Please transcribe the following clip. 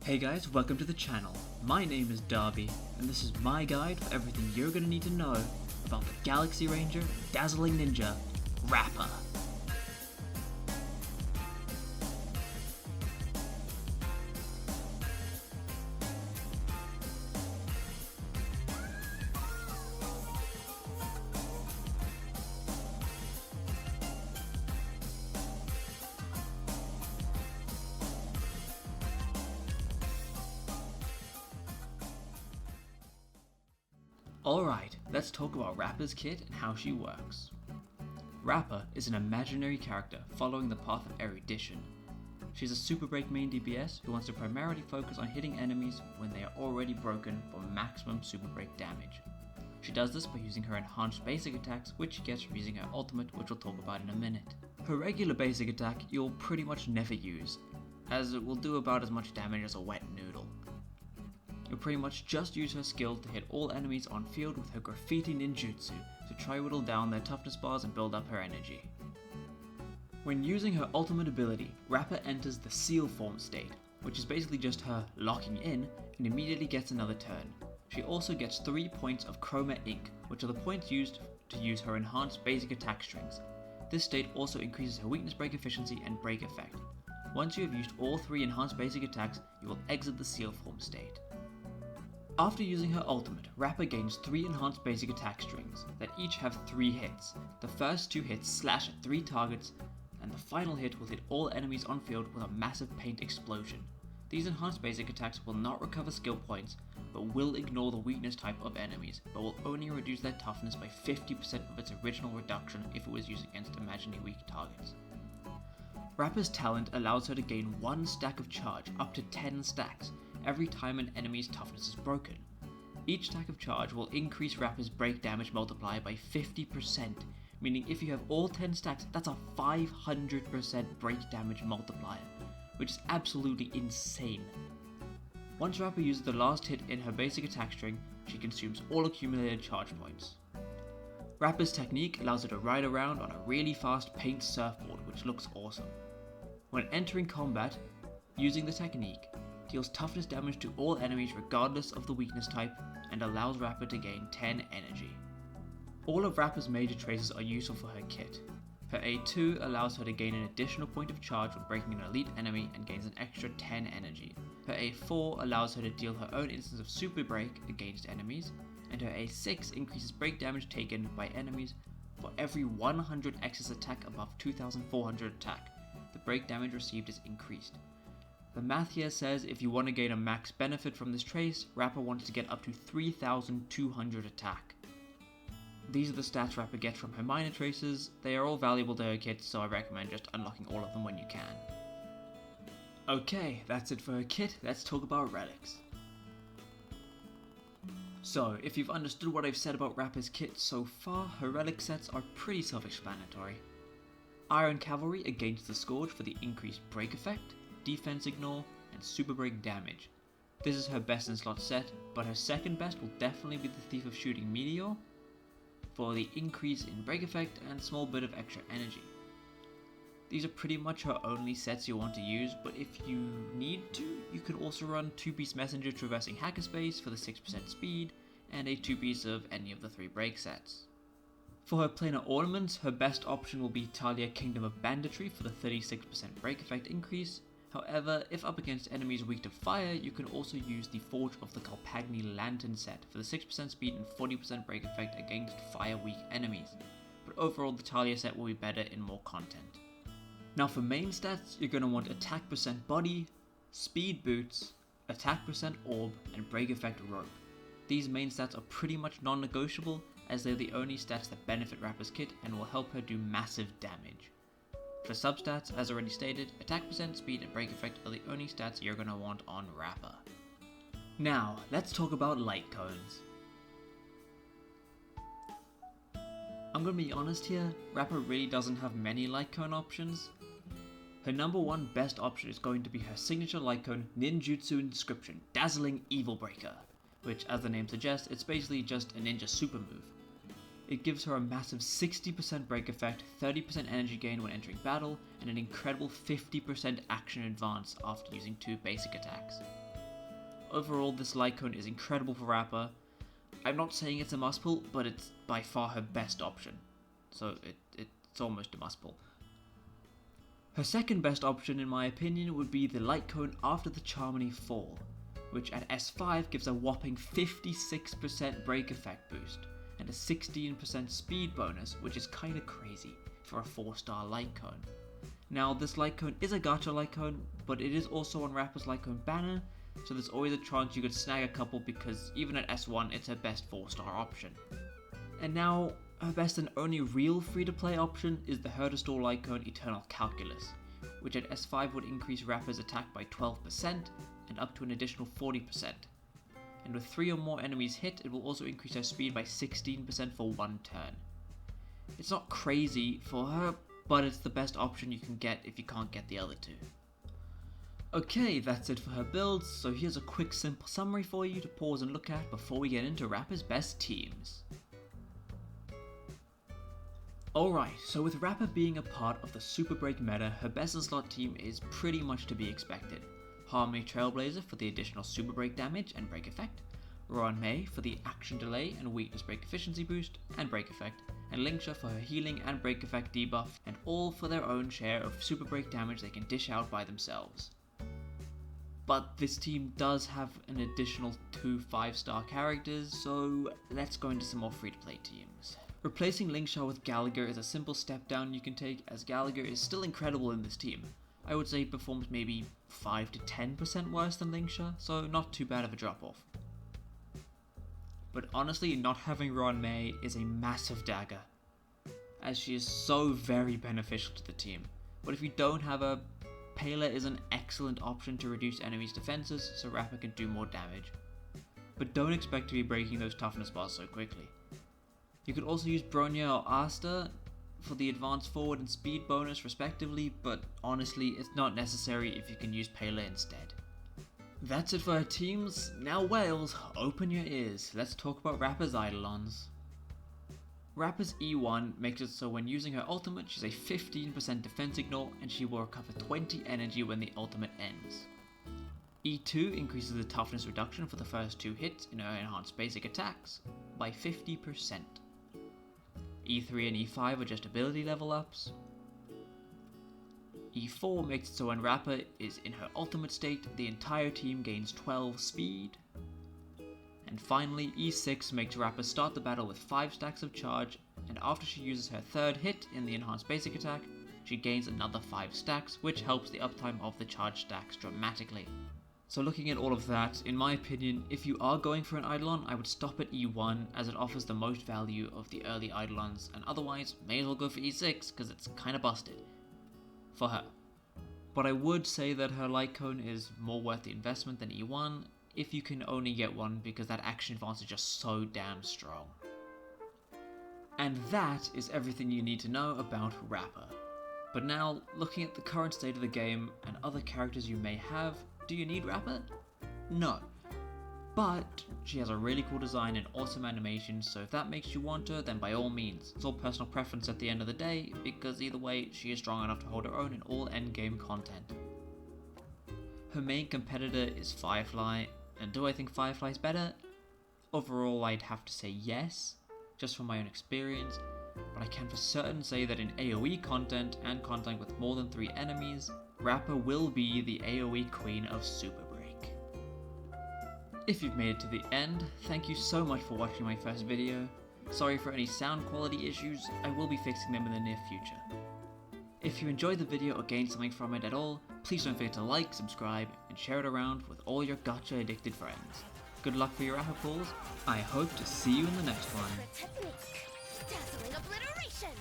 Hey guys, welcome to the channel. My name is Darby, and this is my guide for everything you're gonna need to know about the Galaxy Ranger Dazzling Ninja, Rappa. Alright, let's talk about Rappa's kit and how she works. Rappa is an imaginary character following the path of erudition. She's a super break main DPS who wants to primarily focus on hitting enemies when they are already broken for maximum super break damage. She does this by using her enhanced basic attacks, which she gets from using her ultimate, which we'll talk about in a minute. Her regular basic attack you'll pretty much never use, as it will do about as much damage as a wet noodle. You'll pretty much just use her skill to hit all enemies on field with her graffiti ninjutsu to try whittle down their toughness bars and build up her energy. When using her ultimate ability, Rappa enters the seal form state, which is basically just her locking in and immediately gets another turn. She also gets 3 points of chroma ink, which are the points used to use her enhanced basic attack strings. This state also increases her weakness break efficiency and break effect. Once you have used all 3 enhanced basic attacks, you will exit the seal form state. After using her ultimate, Rappa gains 3 enhanced basic attack strings that each have 3 hits. The first 2 hits slash at 3 targets, and the final hit will hit all enemies on field with a massive paint explosion. These enhanced basic attacks will not recover skill points, but will ignore the weakness type of enemies, but will only reduce their toughness by 50% of its original reduction if it was used against imaginary weak targets. Rappa's talent allows her to gain 1 stack of charge up to 10 stacks, every time an enemy's toughness is broken. Each stack of charge will increase Rappa's break damage multiplier by 50%, meaning if you have all 10 stacks, that's a 500% break damage multiplier, which is absolutely insane. Once Rappa uses the last hit in her basic attack string, she consumes all accumulated charge points. Rappa's technique allows her to ride around on a really fast paint surfboard, which looks awesome. When entering combat, using the technique deals toughness damage to all enemies regardless of the weakness type, and allows Rappa to gain 10 energy. All of Rappa's major traces are useful for her kit. Her A2 allows her to gain an additional point of charge when breaking an elite enemy and gains an extra 10 energy. Her A4 allows her to deal her own instance of super break against enemies, and her A6 increases break damage taken by enemies for every 100 excess attack above 2400 attack. The break damage received is increased. The math here says if you want to gain a max benefit from this trace, Rappa wants to get up to 3200 attack. These are the stats Rappa gets from her minor traces. They are all valuable to her kit, so I recommend just unlocking all of them when you can. Okay, that's it for her kit. Let's talk about relics. So, if you've understood what I've said about Rappa's kit so far, her relic sets are pretty self-explanatory. Iron Cavalry against the Scourge for the increased break effect, defense ignore, and super break damage. This is her best in slot set, but her second best will definitely be the Thief of Shooting Meteor for the increase in break effect and small bit of extra energy. These are pretty much her only sets you want to use, but if you need to, you can also run 2-piece Messenger Traversing Hackerspace for the 6% speed, and a 2-piece of any of the 3 break sets. For her planar ornaments, her best option will be Talia Kingdom of Banditry for the 36% break effect increase. However, if up against enemies weak to fire, you can also use the Forge of the Kalpagni Lantern set for the 6% speed and 40% break effect against fire weak enemies, but overall the Talia set will be better in more content. Now for main stats, you're going to want attack percent body, speed boots, attack percent orb, and break effect rope. These main stats are pretty much non-negotiable, as they're the only stats that benefit Rappa's kit and will help her do massive damage. For substats, as already stated, attack percent, speed, and break effect are the only stats you're going to want on Rappa. Now, let's talk about light cones. I'm going to be honest here, Rappa really doesn't have many light cone options. Her number one best option is going to be her signature light cone Ninjutsu Inscription, Dazzling Evil Breaker, which, as the name suggests, it's basically just a ninja super move. It gives her a massive 60% break effect, 30% energy gain when entering battle, and an incredible 50% action advance after using 2 basic attacks. overall this light cone is incredible for Rappa. I'm not saying it's a must pull, but it's by far her best option. So it's almost a must pull. Her second best option in my opinion would be the light cone after the Charmony fall, which at S5 gives a whopping 56% break effect boost and a 16% speed bonus, which is kinda crazy for a 4-star light cone. Now this light cone is a gacha light cone, but it is also on Rappa's light cone banner, so there's always a chance you could snag a couple because even at S1 it's her best 4-star option. And now, her best and only real free-to-play option is the Herder-Store light cone Eternal Calculus, which at S5 would increase Rappa's attack by 12% and up to an additional 40%. And with 3 or more enemies hit, it will also increase her speed by 16% for 1 turn. It's not crazy for her, but it's the best option you can get if you can't get the other two. Okay, that's it for her builds, so here's a quick simple summary for you to pause and look at before we get into Rappa's best teams. Alright, so with Rappa being a part of the Super Break meta, her best in slot team is pretty much to be expected. Harmony Trailblazer for the additional Super Break damage and break effect, Rowan May for the action delay and weakness break efficiency boost and break effect, and Linksha for her healing and break effect debuff, and all for their own share of Super Break damage they can dish out by themselves. But this team does have an additional 2 5-star characters, so let's go into some more free-to-play teams. Replacing Linksha with Gallagher is a simple step down you can take, as Gallagher is still incredible in this team. I would say he performs maybe 5 to 10% worse than Linksha, so not too bad of a drop off. But honestly, not having Ron May is a massive dagger, as she is so very beneficial to the team. But if you don't have her, Pela is an excellent option to reduce enemies' defenses so Rappa can do more damage. But don't expect to be breaking those toughness bars so quickly. You could also use Bronya or Asta for the advance forward and speed bonus respectively, but honestly it's not necessary if you can use Pela instead. That's it for her teams. Now Wales, open your ears. Let's talk about Rappa's Eidolons. Rappa's E1 makes it so when using her ultimate she's a 15% defense ignore and she will recover 20 energy when the ultimate ends. E2 increases the toughness reduction for the first 2 hits in her enhanced basic attacks by 50%. E3 and E5 are just ability level ups. E4 makes it so when Rappa is in her ultimate state, the entire team gains 12 speed. And finally, E6 makes Rappa start the battle with 5 stacks of charge, and after she uses her 3rd hit in the enhanced basic attack, she gains another 5 stacks, which helps the uptime of the charge stacks dramatically. So looking at all of that, in my opinion, if you are going for an Eidolon, I would stop at E1 as it offers the most value of the early Eidolons, and otherwise, may as well go for E6 because it's kinda busted. For her. But I would say that her light cone is more worth the investment than E1 if you can only get one because that action advance is just so damn strong. And that is everything you need to know about Rappa. But now, looking at the current state of the game and other characters you may have, do you need Rappa? No. But she has a really cool design and awesome animation, so if that makes you want her, then by all means. It's all personal preference at the end of the day, because either way, she is strong enough to hold her own in all endgame content. Her main competitor is Firefly, and do I think Firefly is better? Overall, I'd have to say yes, just from my own experience, but I can for certain say that in AoE content and content with more than 3 enemies, Rappa will be the AoE queen of Super Break. If you've made it to the end, thank you so much for watching my first video. Sorry for any sound quality issues, I will be fixing them in the near future. If you enjoyed the video or gained something from it at all, please don't forget to like, subscribe, and share it around with all your gacha addicted friends. Good luck for your Rappa pulls, I hope to see you in the next one. Dazzling obliteration!